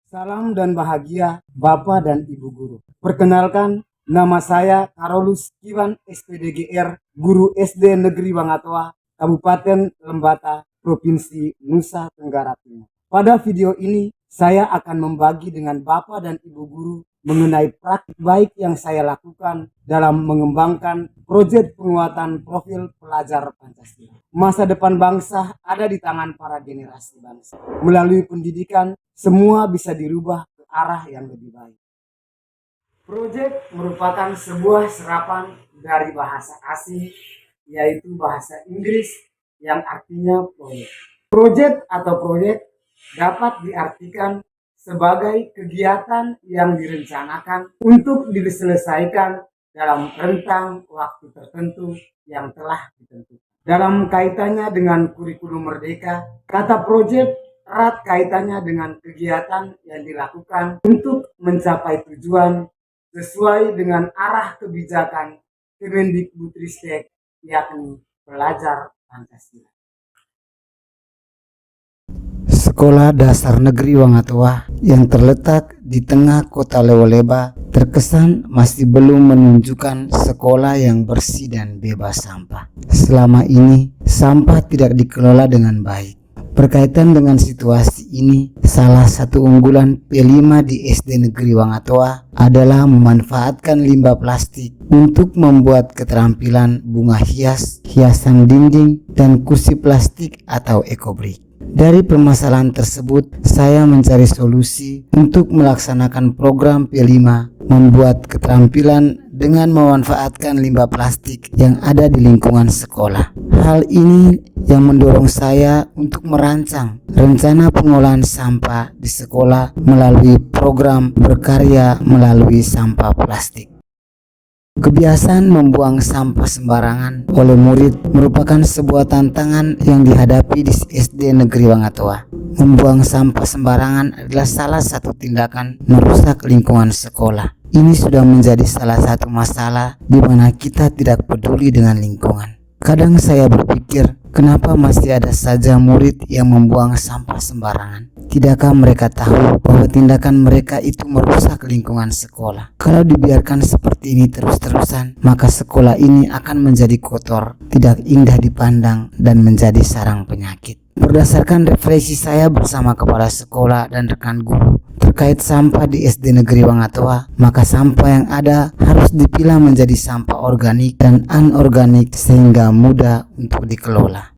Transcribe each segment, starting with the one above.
Salam dan bahagia Bapak dan Ibu Guru. Perkenalkan, nama saya Karolus Kiwan SPDGR, Guru SD Negeri Wangatoa, Kabupaten Lembata, Provinsi Nusa Tenggara Timur. Pada video ini, saya akan membagi dengan Bapak dan Ibu Guru mengenai praktik baik yang saya lakukan dalam mengembangkan proyek penguatan profil pelajar Pancasila. Masa depan bangsa ada di tangan para generasi bangsa. Melalui pendidikan, semua bisa dirubah ke arah yang lebih baik. Proyek merupakan sebuah serapan dari bahasa asing, yaitu bahasa Inggris yang artinya proyek. Proyek atau proyek dapat diartikan sebagai kegiatan yang direncanakan untuk diselesaikan dalam rentang waktu tertentu yang telah ditentukan. Dalam kaitannya dengan kurikulum merdeka, kata proyek erat kaitannya dengan kegiatan yang dilakukan untuk mencapai tujuan sesuai dengan arah kebijakan Kemendikbudristek, yakni pelajar Pancasila. Sekolah Dasar Negeri Wangatoa yang terletak di tengah kota Lewoleba terkesan masih belum menunjukkan sekolah yang bersih dan bebas sampah. Selama ini, sampah tidak dikelola dengan baik. Berkaitan dengan situasi ini, salah satu unggulan P5 di SD Negeri Wangatoa adalah memanfaatkan limbah plastik untuk membuat keterampilan bunga hias, hiasan dinding, dan kursi plastik atau ekobrik. Dari permasalahan tersebut, saya mencari solusi untuk melaksanakan program P5, membuat keterampilan dengan memanfaatkan limbah plastik yang ada di lingkungan sekolah. Hal ini yang mendorong saya untuk merancang rencana pengolahan sampah di sekolah melalui program berkarya melalui sampah plastik. Kebiasaan membuang sampah sembarangan oleh murid merupakan sebuah tantangan yang dihadapi di SD Negeri Wangatoa. Membuang sampah sembarangan adalah salah satu tindakan merusak lingkungan sekolah. Ini sudah menjadi salah satu masalah di mana kita tidak peduli dengan lingkungan. Kadang saya berpikir, kenapa masih ada saja murid yang membuang sampah sembarangan? Tidakkah mereka tahu bahwa tindakan mereka itu merusak lingkungan sekolah? Kalau dibiarkan seperti ini terus-terusan, maka sekolah ini akan menjadi kotor, tidak indah dipandang, dan menjadi sarang penyakit. Berdasarkan refleksi saya bersama kepala sekolah dan rekan guru terkait sampah di SD Negeri Wangatoa, maka sampah yang ada harus dipilah menjadi sampah organik dan anorganik sehingga mudah untuk dikelola.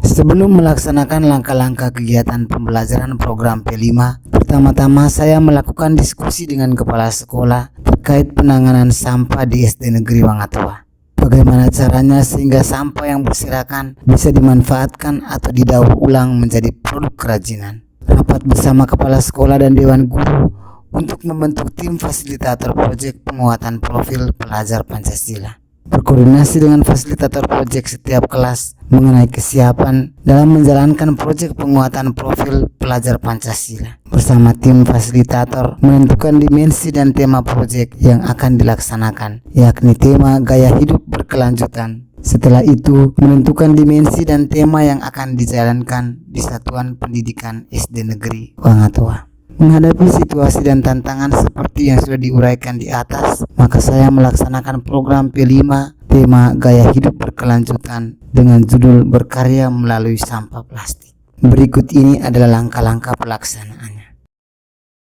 Sebelum melaksanakan langkah-langkah kegiatan pembelajaran program P5, pertama-tama saya melakukan diskusi dengan kepala sekolah terkait penanganan sampah di SD Negeri Wangatoa. Bagaimana caranya sehingga sampah yang berserakan bisa dimanfaatkan atau didaur ulang menjadi produk kerajinan. Rapat bersama kepala sekolah dan dewan guru untuk membentuk tim fasilitator proyek penguatan profil pelajar Pancasila. Berkoordinasi dengan fasilitator proyek setiap kelas mengenai kesiapan dalam menjalankan proyek penguatan profil pelajar Pancasila. Bersama tim fasilitator menentukan dimensi dan tema proyek yang akan dilaksanakan, yakni tema gaya hidup berkelanjutan. Setelah itu, menentukan dimensi dan tema yang akan dijalankan di Satuan Pendidikan SD Negeri Wangatoa. Menghadapi situasi dan tantangan seperti yang sudah diuraikan di atas, maka saya melaksanakan program P5 tema gaya hidup berkelanjutan dengan judul berkarya melalui sampah plastik. Berikut ini adalah langkah-langkah pelaksanaannya.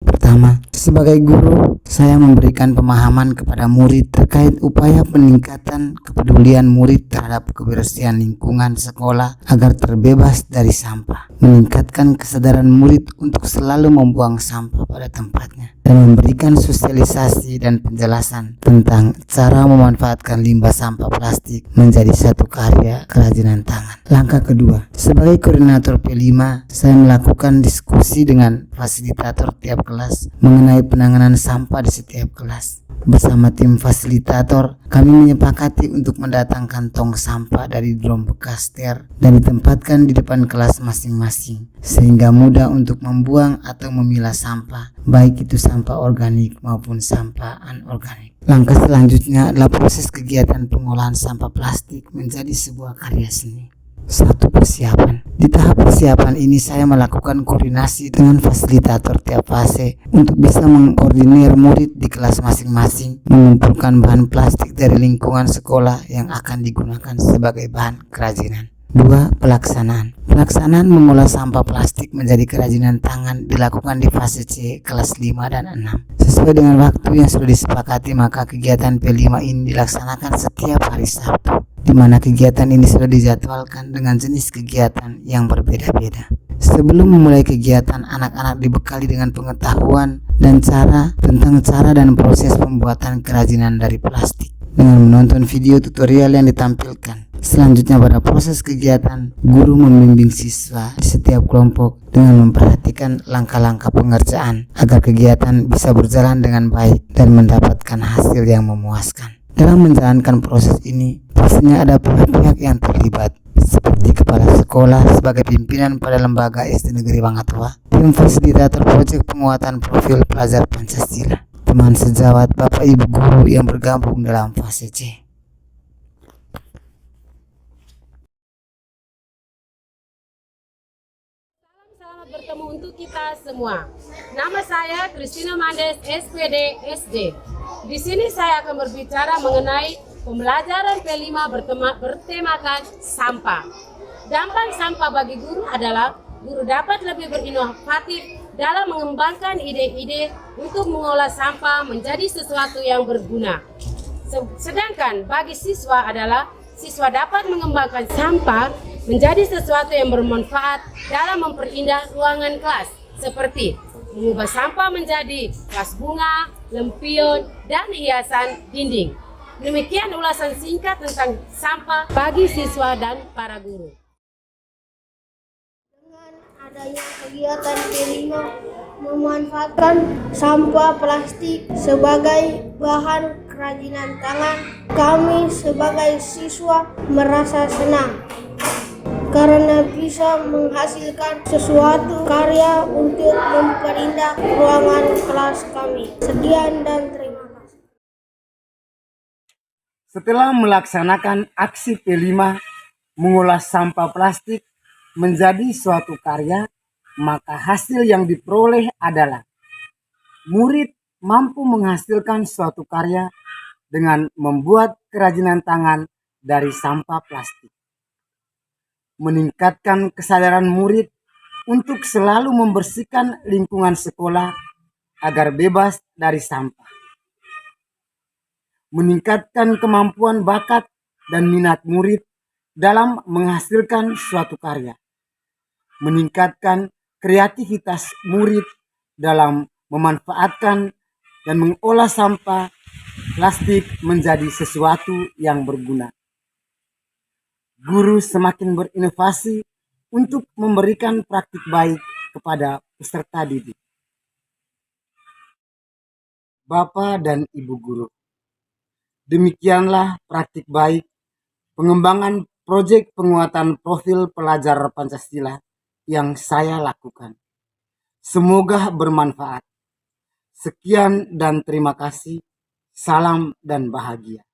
Pertama, sebagai guru, saya memberikan pemahaman kepada murid terkait upaya peningkatan kepedulian murid terhadap kebersihan lingkungan sekolah agar terbebas dari sampah, meningkatkan kesadaran murid untuk selalu membuang sampah pada tempatnya, dan memberikan sosialisasi dan penjelasan tentang cara memanfaatkan limbah sampah plastik menjadi satu karya kerajinan tangan. Langkah kedua, sebagai koordinator P5, saya melakukan diskusi dengan fasilitator tiap kelas mengenai penanganan sampah di setiap kelas. Bersama tim fasilitator, kami menyepakati untuk mendatangkan tong sampah dari drum bekas ter dan ditempatkan di depan kelas masing-masing, sehingga mudah untuk membuang atau memilah sampah, baik itu sampah organik maupun sampah anorganik. Langkah selanjutnya adalah proses kegiatan pengolahan sampah plastik menjadi sebuah karya seni. 1. Persiapan. Di tahap persiapan ini saya melakukan koordinasi dengan fasilitator tiap fase untuk bisa mengkoordinir murid di kelas masing-masing, mengumpulkan bahan plastik dari lingkungan sekolah yang akan digunakan sebagai bahan kerajinan. 2. Pelaksanaan. Pelaksanaan mengolah sampah plastik menjadi kerajinan tangan dilakukan di fase C kelas 5 dan 6. Sesuai dengan waktu yang sudah disepakati, maka kegiatan P5 ini dilaksanakan setiap hari Sabtu, di mana kegiatan ini sudah dijadwalkan dengan jenis kegiatan yang berbeda-beda. Sebelum memulai kegiatan, anak-anak dibekali dengan pengetahuan dan tentang cara dan proses pembuatan kerajinan dari plastik dengan menonton video tutorial yang ditampilkan. Selanjutnya, pada proses kegiatan, guru membimbing siswa di setiap kelompok dengan memperhatikan langkah-langkah pengerjaan agar kegiatan bisa berjalan dengan baik dan mendapatkan hasil yang memuaskan. Dalam menjalankan proses ini, pastinya ada pihak-pihak yang terlibat, seperti kepala sekolah sebagai pimpinan pada lembaga SD Negeri Wangatua, tim fasilitator proyek penguatan profil pelajar Pancasila, teman sejawat, Bapak Ibu guru yang bergabung dalam fase C. Selamat bertemu untuk kita semua. Nama saya Christina Mandes, SPD SD. Di sini saya akan berbicara mengenai pembelajaran P5 bertemakan sampah. Dampak sampah bagi guru adalah guru dapat lebih berinovatif dalam mengembangkan ide-ide untuk mengolah sampah menjadi sesuatu yang berguna. Sedangkan bagi siswa adalah siswa dapat mengembangkan sampah menjadi sesuatu yang bermanfaat dalam memperindah ruangan kelas, seperti mengubah sampah menjadi vas bunga, lempion, dan hiasan dinding. Demikian ulasan singkat tentang sampah bagi siswa dan para guru. Dengan adanya kegiatan P5 memanfaatkan sampah plastik sebagai bahan kerajinan tangan, kami sebagai siswa merasa senang karena bisa menghasilkan sesuatu karya untuk memperindah ruangan kelas kami. Sekian dan terima kasih. Setelah melaksanakan aksi P5 mengolah sampah plastik menjadi suatu karya, maka hasil yang diperoleh adalah murid mampu menghasilkan suatu karya dengan membuat kerajinan tangan dari sampah plastik, meningkatkan kesadaran murid untuk selalu membersihkan lingkungan sekolah agar bebas dari sampah, meningkatkan kemampuan bakat dan minat murid dalam menghasilkan suatu karya, meningkatkan kreativitas murid dalam memanfaatkan dan mengolah sampah plastik menjadi sesuatu yang berguna. Guru semakin berinovasi untuk memberikan praktik baik kepada peserta didik. Bapak dan Ibu guru, demikianlah praktik baik pengembangan proyek penguatan profil pelajar Pancasila yang saya lakukan. Semoga bermanfaat. Sekian dan terima kasih. Salam dan bahagia.